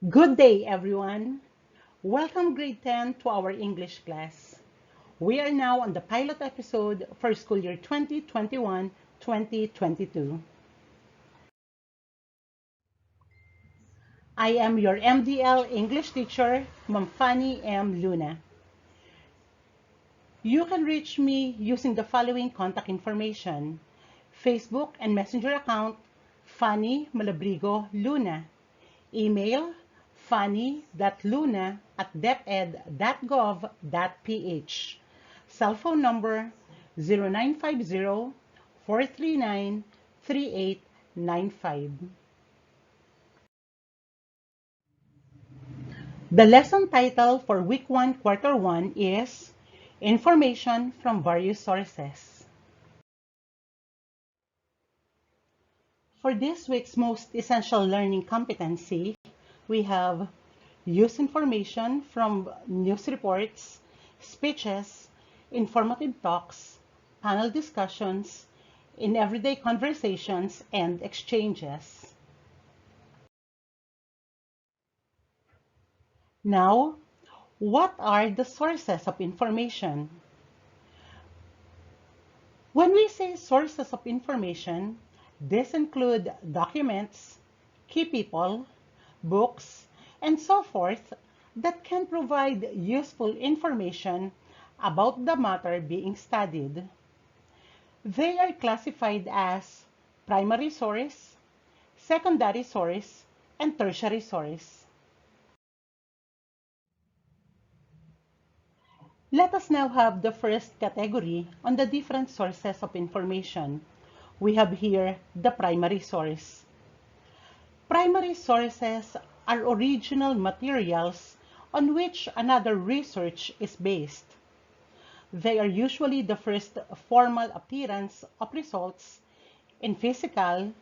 Good day, everyone. Welcome grade 10 to our English class. We are now on the pilot episode for school year 2021-2022. I am your MDL English teacher, Ma'am Fanny M. Luna. You can reach me using the following contact information: Facebook and Messenger account, Fanny Malabrigo Luna. Email, fanny.luna@deped.gov.ph. Cell phone number 0950-439-3895. The lesson title for Week 1, Quarter 1 is Information from Various Sources. For this week's most essential learning competency, we have use information from news reports, speeches, informative talks, panel discussions, in everyday conversations and exchanges. Now, what are the sources of information? When we say sources of information, this include documents, key people, books, and so forth that can provide useful information about the matter being studied. They are classified as primary source, secondary source, and tertiary source. Let us now have the first category on the different sources of information. We have here the primary source. Primary sources are original materials on which another research is based. They are usually the first formal appearance of results in physical,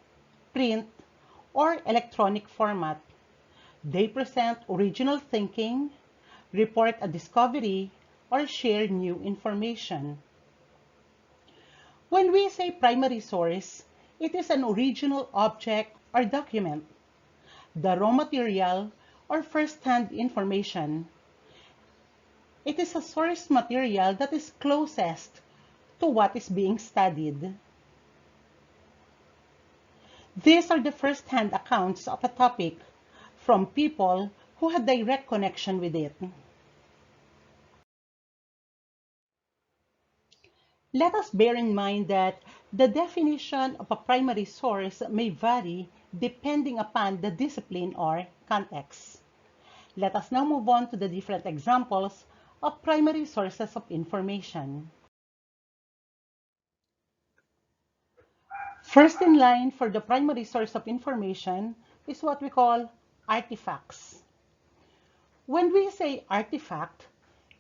print, or electronic format. They present original thinking, report a discovery, or share new information. When we say primary source, it is an original object or document, the raw material or first-hand information. It is a source material that is closest to what is being studied. These are the first-hand accounts of a topic from people who had direct connection with it. Let us bear in mind that the definition of a primary source may vary depending upon the discipline or context. Let us now move on to the different examples of primary sources of information. First in line for the primary source of information is what we call artifacts. When we say artifact,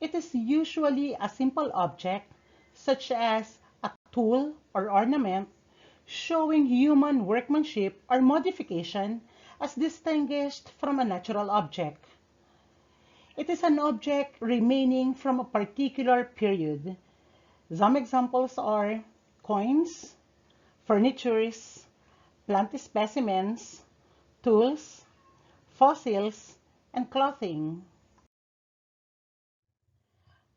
it is usually a simple object such as a tool or ornament showing human workmanship or modification as distinguished from a natural object. It is an object remaining from a particular period. Some examples are coins, furnitures, plant specimens, tools, fossils, and clothing.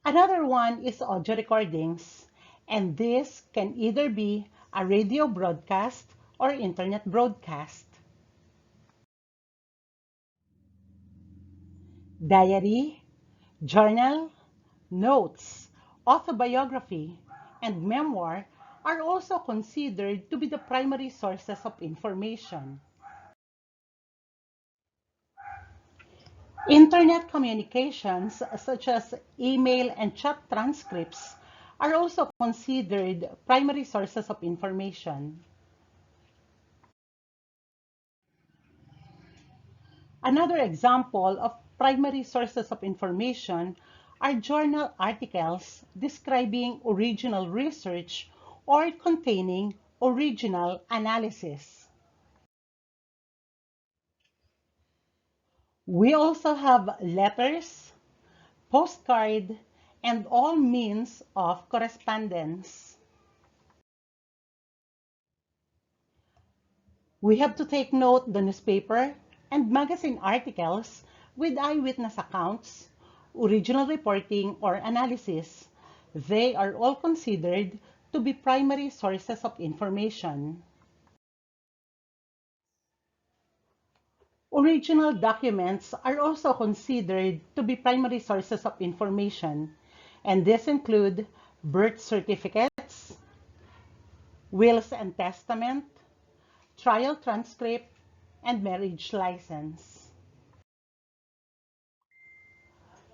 Another one is audio recordings, and this can either be a radio broadcast or internet broadcast. Diary, journal, notes, autobiography, and memoir are also considered to be the primary sources of information. Internet communications, such as email and chat transcripts, are also considered primary sources of information. Another example of primary sources of information are journal articles describing original research or containing original analysis. We also have letters, postcard, and all means of correspondence. We have to take note the newspaper and magazine articles with eyewitness accounts, original reporting, or analysis. They are all considered to be primary sources of information. Original documents are also considered to be primary sources of information, and these include birth certificates, wills and testament, trial transcript, and marriage license.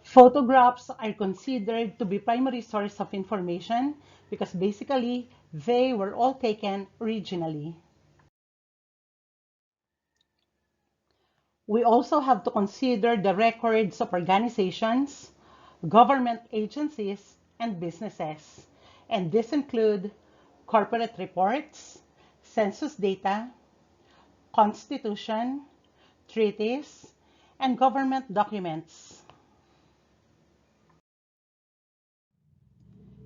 Photographs are considered to be primary source of information because basically they were all taken originally. We also have to consider the records of organizations, government agencies, and businesses. And these include corporate reports, census data, constitution, treaties, and government documents.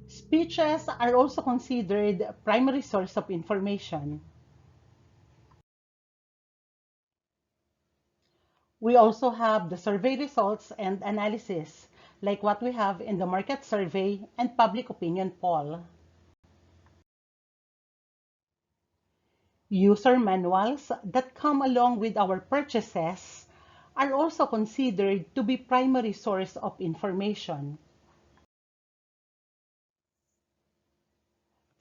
Speeches are also considered primary source of information. We also have the survey results and analysis, like what we have in the market survey and public opinion poll. User manuals that come along with our purchases are also considered to be primary source of information.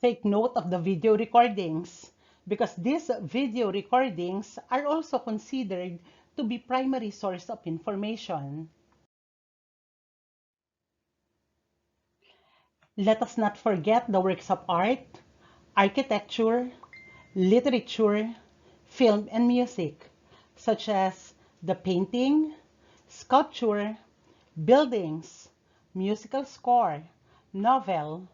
Take note of the video recordings because these video recordings are also considered to be primary source of information. Let us not forget the works of art, architecture, literature, film, and music, such as the painting, sculpture, buildings, musical score, novel,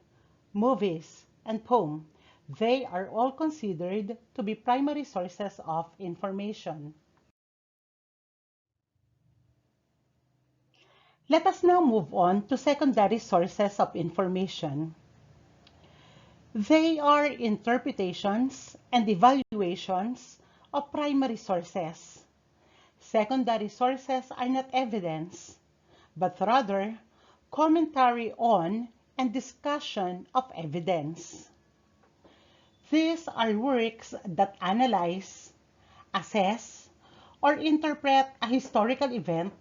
movies, and poem. They are all considered to be primary sources of information. Let us now move on to secondary sources of information. They are interpretations and evaluations of primary sources. Secondary sources are not evidence, but rather commentary on and discussion of evidence. These are works that analyze, assess, or interpret a historical event,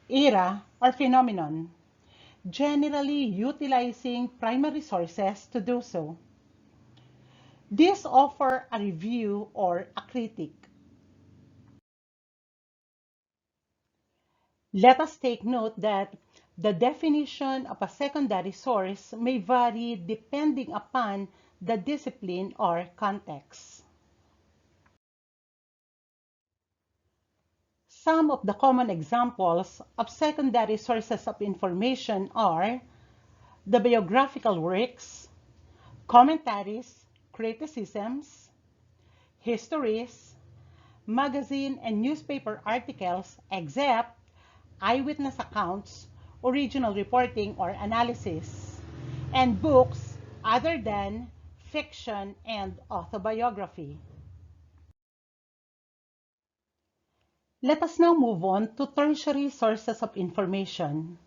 era, or phenomenon, generally utilizing primary sources to do so. These offer a review or a critique. Let us take note that the definition of a secondary source may vary depending upon the discipline or context. Some of the common examples of secondary sources of information are the biographical works, commentaries, criticisms, histories, magazine and newspaper articles, except eyewitness accounts, original reporting or analysis, and books other than fiction and autobiography. Let us now move on to tertiary sources of information.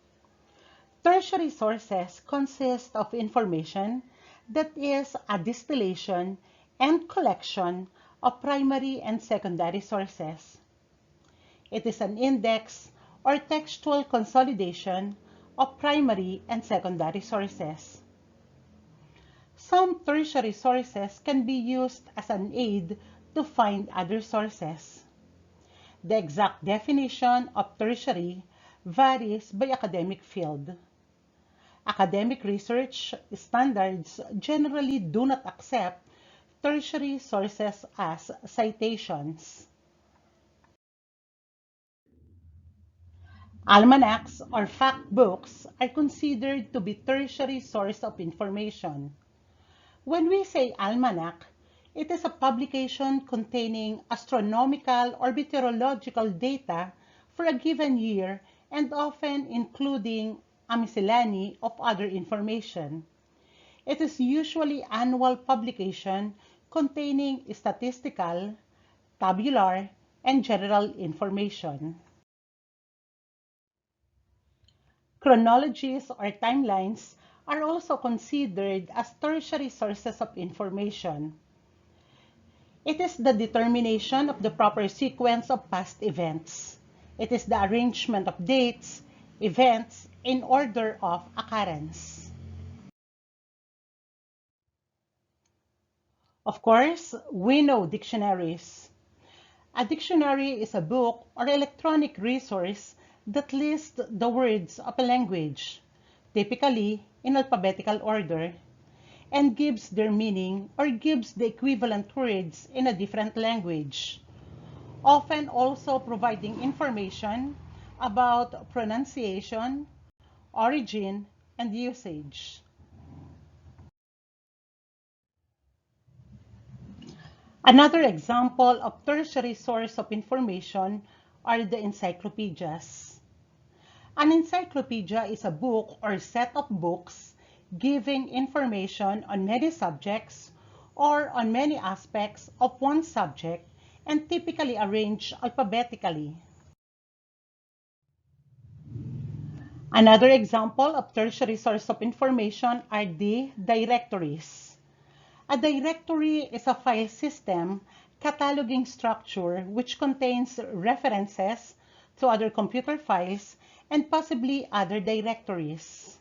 Tertiary sources consist of information that is a distillation and collection of primary and secondary sources. It is an index or textual consolidation of primary and secondary sources. Some tertiary sources can be used as an aid to find other sources. The exact definition of tertiary varies by academic field. Academic research standards generally do not accept tertiary sources as citations. Almanacs or fact books are considered to be tertiary source of information. When we say almanac, it is a publication containing astronomical or meteorological data for a given year and often including a miscellany of other information. It is usually annual publication containing statistical, tabular, and general information. Chronologies or timelines are also considered as tertiary sources of information. It is the determination of the proper sequence of past events. It is the arrangement of dates, events, in order of occurrence. Of course, we know dictionaries. A dictionary is a book or electronic resource that lists the words of a language, typically in alphabetical order, and gives their meaning or gives the equivalent words in a different language, often also providing information about pronunciation, origin, and usage. Another example of tertiary source of information are the encyclopedias. An encyclopedia is a book or set of books giving information on many subjects or on many aspects of one subject and typically arranged alphabetically. Another example of tertiary source of information are the directories. A directory is a file system cataloging structure which contains references to other computer files and possibly other directories.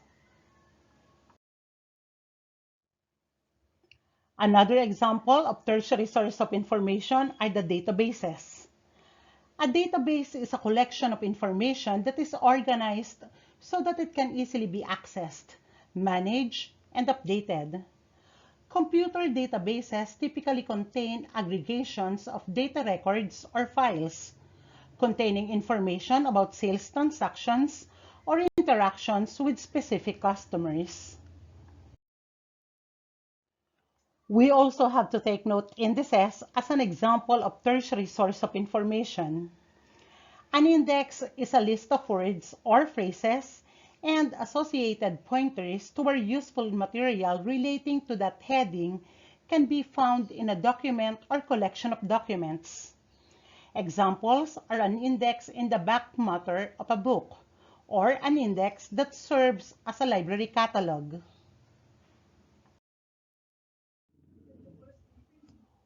Another example of tertiary source of information are the databases. A database is a collection of information that is organized so that it can easily be accessed, managed, and updated. Computer databases typically contain aggregations of data records or files containing information about sales transactions or interactions with specific customers. We also have to take note indices as an example of tertiary source of information. An index is a list of words or phrases and associated pointers to where useful material relating to that heading can be found in a document or collection of documents. Examples are an index in the back matter of a book or an index that serves as a library catalog.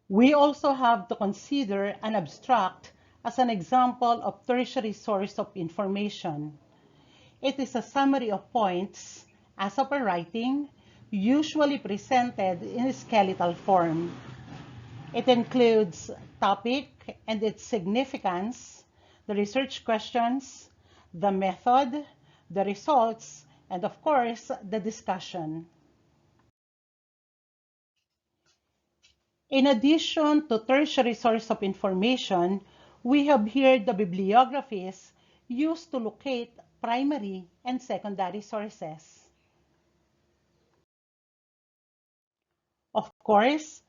We also have to consider an abstract as an example of tertiary source of information. It is a summary of points as of a writing, usually presented in skeletal form. It includes topic and its significance, the research questions, the method, the results, and of course, the discussion. In addition to tertiary source of information, we have here the bibliographies used to locate primary and secondary sources. Of course,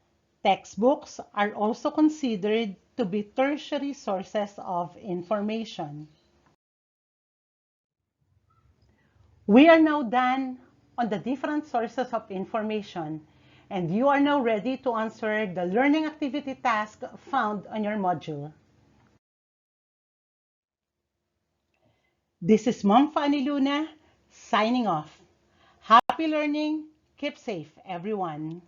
textbooks are also considered to be tertiary sources of information. We are now done on the different sources of information, and you are now ready to answer the learning activity task found on your module. This is Mom Fanny Luna signing off. Happy learning. Keep safe, everyone.